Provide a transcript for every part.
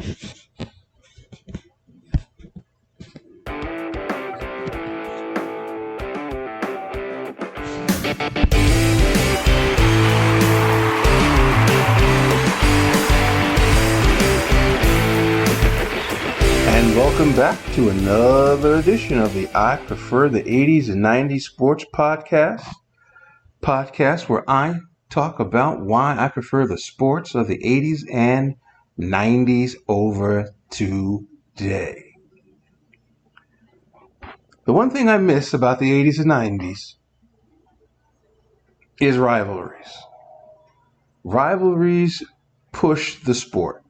And welcome back to another edition of the I Prefer the 80s and 90s Sports podcast where I talk about why I prefer the sports of the 80s and 90s over today. The one thing I miss about the 80s and 90s is rivalries. Rivalries push the sport,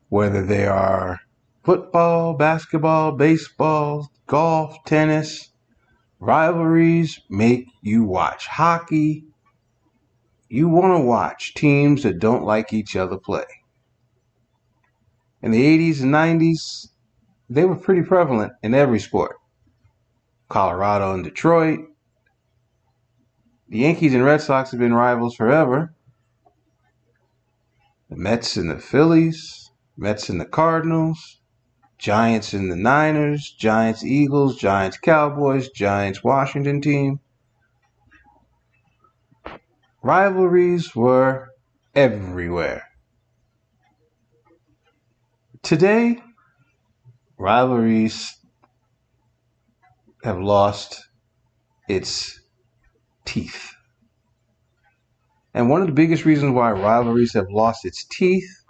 whether they are football, basketball, baseball, golf, tennis. Rivalries make you watch hockey. You want to watch teams that don't like each other play. In the 80s and 90s, they were pretty prevalent in every sport. Colorado and Detroit. The Yankees and Red Sox have been rivals forever. The Mets and the Phillies. Mets and the Cardinals. Giants and the Niners, Giants Eagles, Giants Cowboys, Giants Washington team. Rivalries were everywhere. Today, rivalries have lost its teeth. And one of the biggest reasons why rivalries have lost its teeth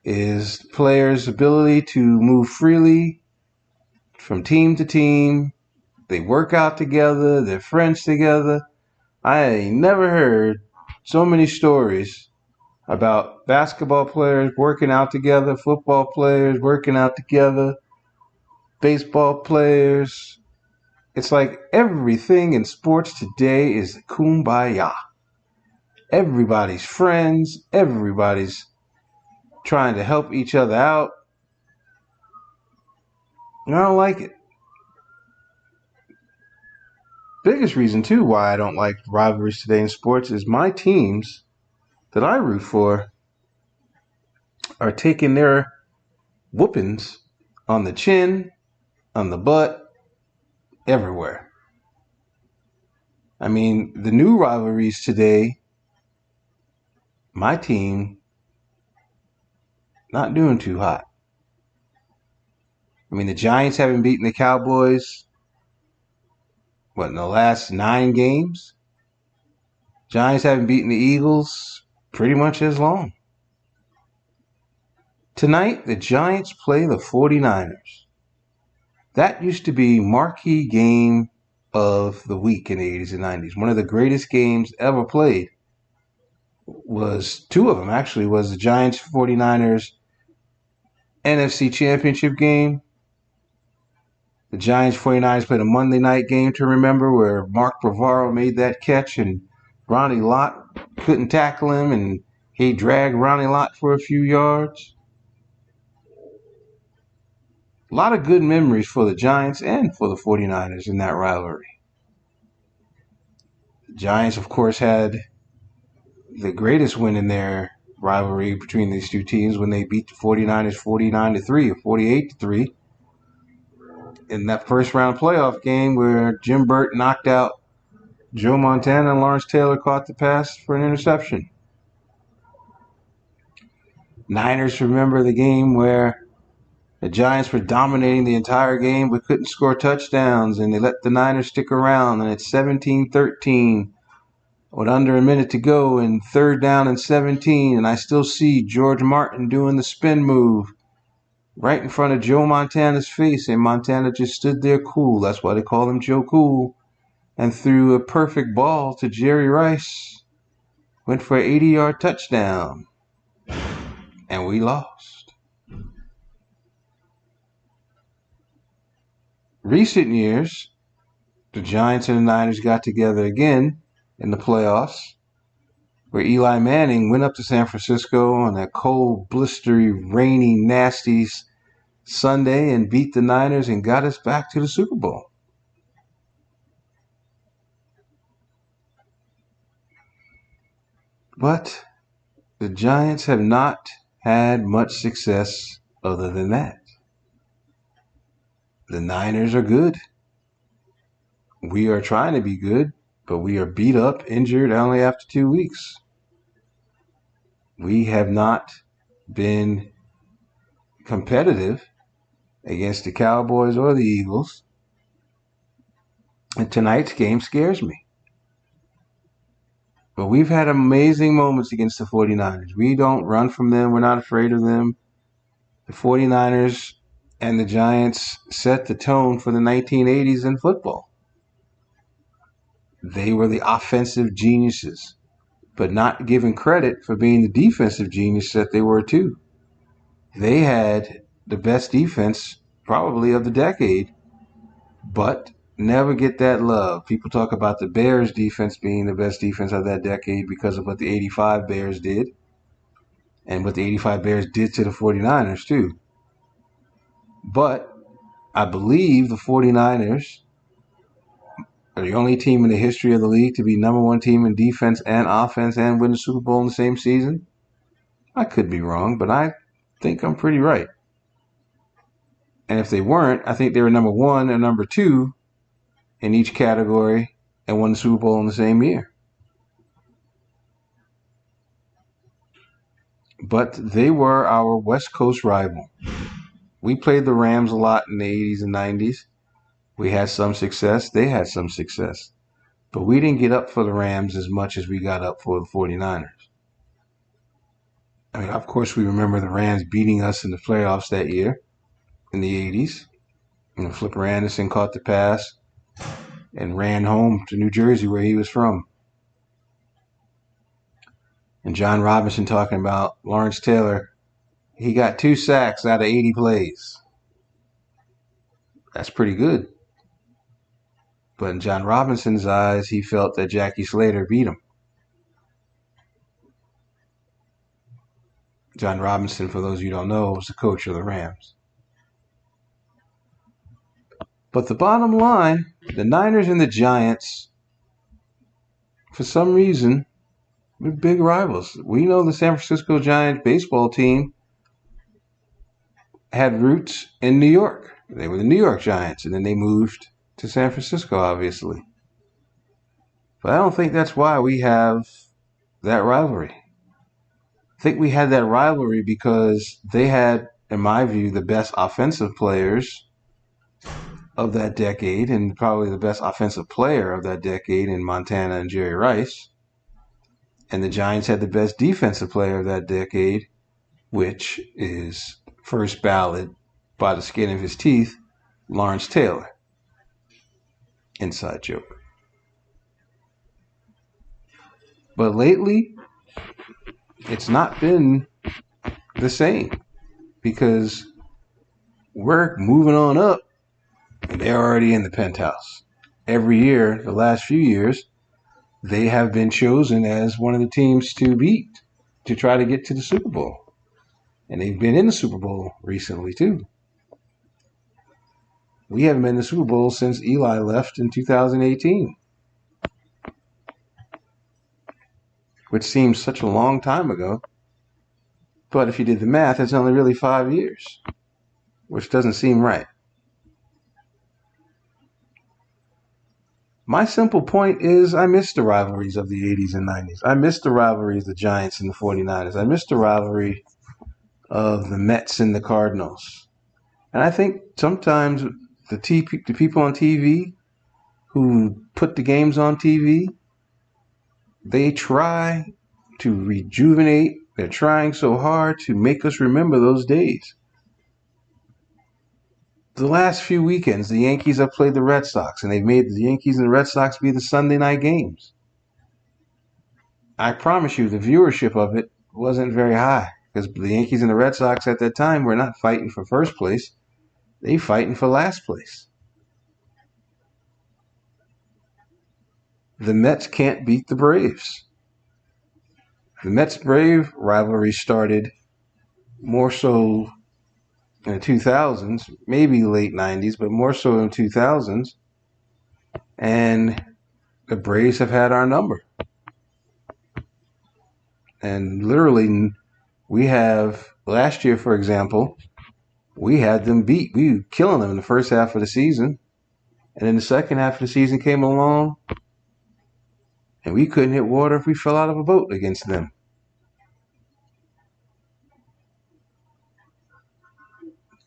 is players' ability to move freely from team to team. They work out together, they're friends together. I never heard so many stories about basketball players working out together, football players working out together, baseball players. It's like everything in sports today is kumbaya. Everybody's friends, everybody's trying to help each other out. And I don't like it. Biggest reason too why I don't like rivalries today in sports is my teams that I root for are taking their whoopings on the chin, on the butt, everywhere. I mean, the new rivalries today, my team not doing too hot. I mean, the Giants haven't beaten the Cowboys, in the last 9 games? Giants haven't beaten the Eagles pretty much as long. Tonight, the Giants play the 49ers. That used to be marquee game of the week in the 80s and 90s. One of the greatest games ever played was, 2 of them actually, was the Giants 49ers NFC Championship game. The Giants 49ers played a Monday night game to remember where Mark Bavaro made that catch and Ronnie Lott couldn't tackle him and he dragged Ronnie Lott for a few yards. A lot of good memories for the Giants and for the 49ers in that rivalry. The Giants, of course, had the greatest win in their rivalry between these two teams when they beat the 49ers 49-3 or 48-3 in that first round playoff game where Jim Burt knocked out Joe Montana and Lawrence Taylor caught the pass for an interception. Niners remember the game where the Giants were dominating the entire game but couldn't score touchdowns, and they let the Niners stick around, and it's 17-13 with under a minute to go and 3rd down and 17, and I still see George Martin doing the spin move right in front of Joe Montana's face, and Montana just stood there cool. That's why they call him Joe Cool, and threw a perfect ball to Jerry Rice. Went for an 80-yard touchdown, and we lost. Recent years, the Giants and the Niners got together again in the playoffs, where Eli Manning went up to San Francisco on that cold, blistery, rainy, nasty Sunday and beat the Niners and got us back to the Super Bowl. But the Giants have not had much success other than that. The Niners are good. We are trying to be good, but we are beat up, injured only after 2 weeks. We have not been competitive against the Cowboys or the Eagles. And tonight's game scares me. But we've had amazing moments against the 49ers. We don't run from them. We're not afraid of them. The 49ers and the Giants set the tone for the 1980s in football. They were the offensive geniuses, but not given credit for being the defensive genius that they were too. They had the best defense probably of the decade, but never get that love. People talk about the Bears defense being the best defense of that decade because of what the 85 Bears did and what the 85 Bears did to the 49ers too. But I believe the 49ers are the only team in the history of the league to be number one team in defense and offense and win the Super Bowl in the same season. I could be wrong, but I think I'm pretty right. And if they weren't, I think they were number one or number two in each category and won the Super Bowl in the same year. But they were our West Coast rival. We played the Rams a lot in the 80s and 90s. We had some success. They had some success. But we didn't get up for the Rams as much as we got up for the 49ers. I mean, of course, we remember the Rams beating us in the playoffs that year in the 80s. Flipper Anderson caught the pass and ran home to New Jersey where he was from. And John Robinson talking about Lawrence Taylor, he got 2 sacks out of 80 plays. That's pretty good. But in John Robinson's eyes, he felt that Jackie Slater beat him. John Robinson, for those of you who don't know, was the coach of the Rams. But the bottom line, the Niners and the Giants, for some reason, we're big rivals. We know the San Francisco Giants baseball team had roots in New York. They were the New York Giants, and then they moved to San Francisco, obviously. But I don't think that's why we have that rivalry. I think we had that rivalry because they had, in my view, the best offensive players of that decade and probably the best offensive player of that decade in Montana and Jerry Rice. And the Giants had the best defensive player of that decade, which is first ballot by the skin of his teeth, Lawrence Taylor. Inside joke. But lately, it's not been the same because we're moving on up and they're already in the penthouse. Every year, the last few years, they have been chosen as one of the teams to beat to try to get to the Super Bowl. And they've been in the Super Bowl recently, too. We haven't been in the Super Bowl since Eli left in 2018. Which seems such a long time ago. But if you did the math, it's only really 5 years, which doesn't seem right. My simple point is I miss the rivalries of the 80s and 90s. I miss the rivalries of the Giants and the 49ers. I miss the rivalry of the Mets and the Cardinals. And I think sometimes the people on TV who put the games on TV, they try to rejuvenate. They're trying so hard to make us remember those days. The last few weekends, the Yankees have played the Red Sox, and they've made the Yankees and the Red Sox be the Sunday night games. I promise you, the viewership of it wasn't very high because the Yankees and the Red Sox at that time were not fighting for first place. They fighting for last place. The Mets can't beat the Braves. The Mets-Brave rivalry started more so in the 2000s, maybe late 90s, but more so in the 2000s. And the Braves have had our number. And literally We have last year, for example, we had them beat. We were killing them in the first half of the season. And then the second half of the season came along, and we couldn't hit water if we fell out of a boat against them.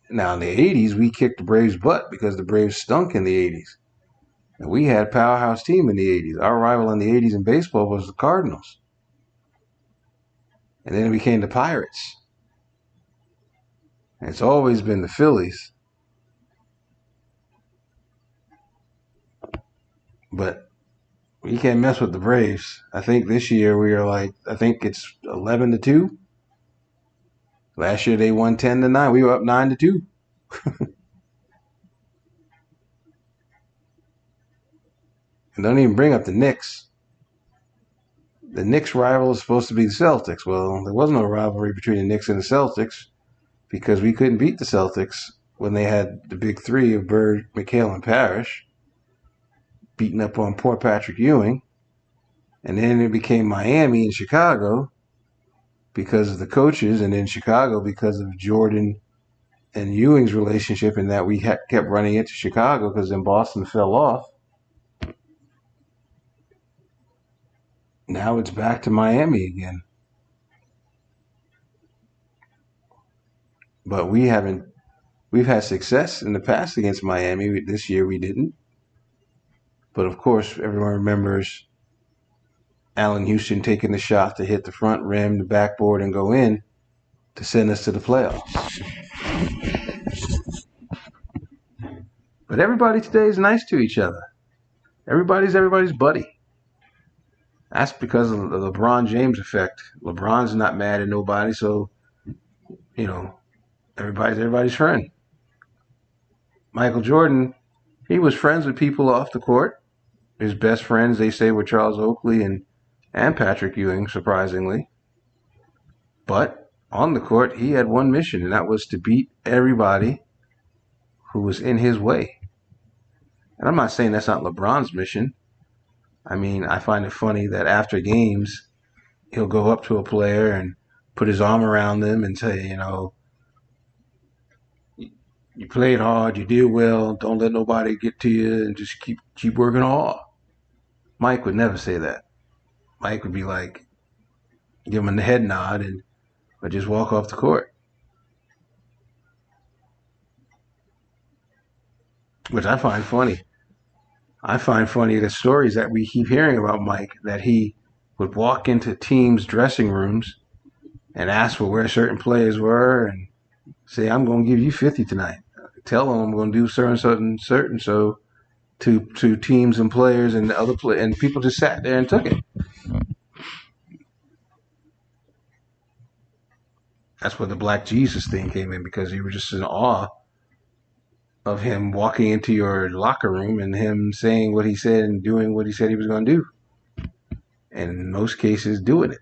Now, in the 80s, we kicked the Braves' butt because the Braves stunk in the 80s. And we had a powerhouse team in the 80s. Our rival in the 80s in baseball was the Cardinals. And then it became the Pirates. And it's always been the Phillies. But you can't mess with the Braves. I think this year we are I think it's 11-2. Last year they won 10-9. We were up 9-2. And don't even bring up the Knicks. The Knicks rival is supposed to be the Celtics. Well, there was no rivalry between the Knicks and the Celtics because we couldn't beat the Celtics when they had the big three of Bird, McHale, and Parrish beating up on poor Patrick Ewing. And then it became Miami and Chicago because of the coaches, and then Chicago because of Jordan and Ewing's relationship, and that we kept running into Chicago because then Boston fell off. Now it's back to Miami again. But we've had success in the past against Miami. This year we didn't. But of course, everyone remembers Allen Houston taking the shot to hit the front rim, the backboard, and go in to send us to the playoffs. But everybody today is nice to each other. Everybody's everybody's buddy. That's because of the LeBron James effect. LeBron's not mad at nobody, so, everybody's everybody's friend. Michael Jordan, he was friends with people off the court. His best friends, they say, were Charles Oakley and Patrick Ewing, surprisingly. But on the court, he had one mission, and that was to beat everybody who was in his way. And I'm not saying that's not LeBron's mission. I mean, I find it funny that after games, he'll go up to a player and put his arm around them and say, you played hard, you did well, don't let nobody get to you, and just keep working hard. Mike would never say that. Mike would be like, give him the head nod or just walk off the court. Which I find funny. I find funny the stories that we keep hearing about Mike, that he would walk into teams' dressing rooms and ask for where certain players were and say, I'm going to give you 50 tonight. Tell them I'm going to do certain, so to teams and players and other and people just sat there and took it. That's where the Black Jesus thing came in, because you were just in awe of him walking into your locker room and him saying what he said and doing what he said he was going to do. And in most cases, doing it.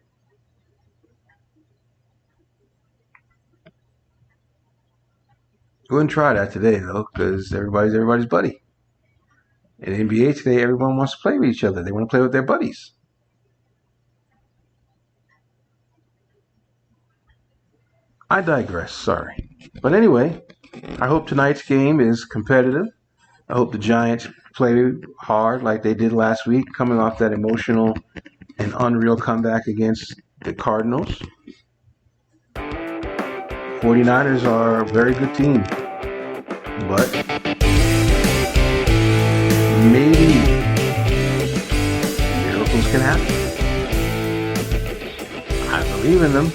Go and try that today, though, because everybody's buddy. In NBA today, everyone wants to play with each other. They want to play with their buddies. I digress, sorry. But anyway, I hope tonight's game is competitive. I hope the Giants play hard like they did last week, coming off that emotional and unreal comeback against the Cardinals. 49ers are a very good team, but maybe miracles can happen. I believe in them.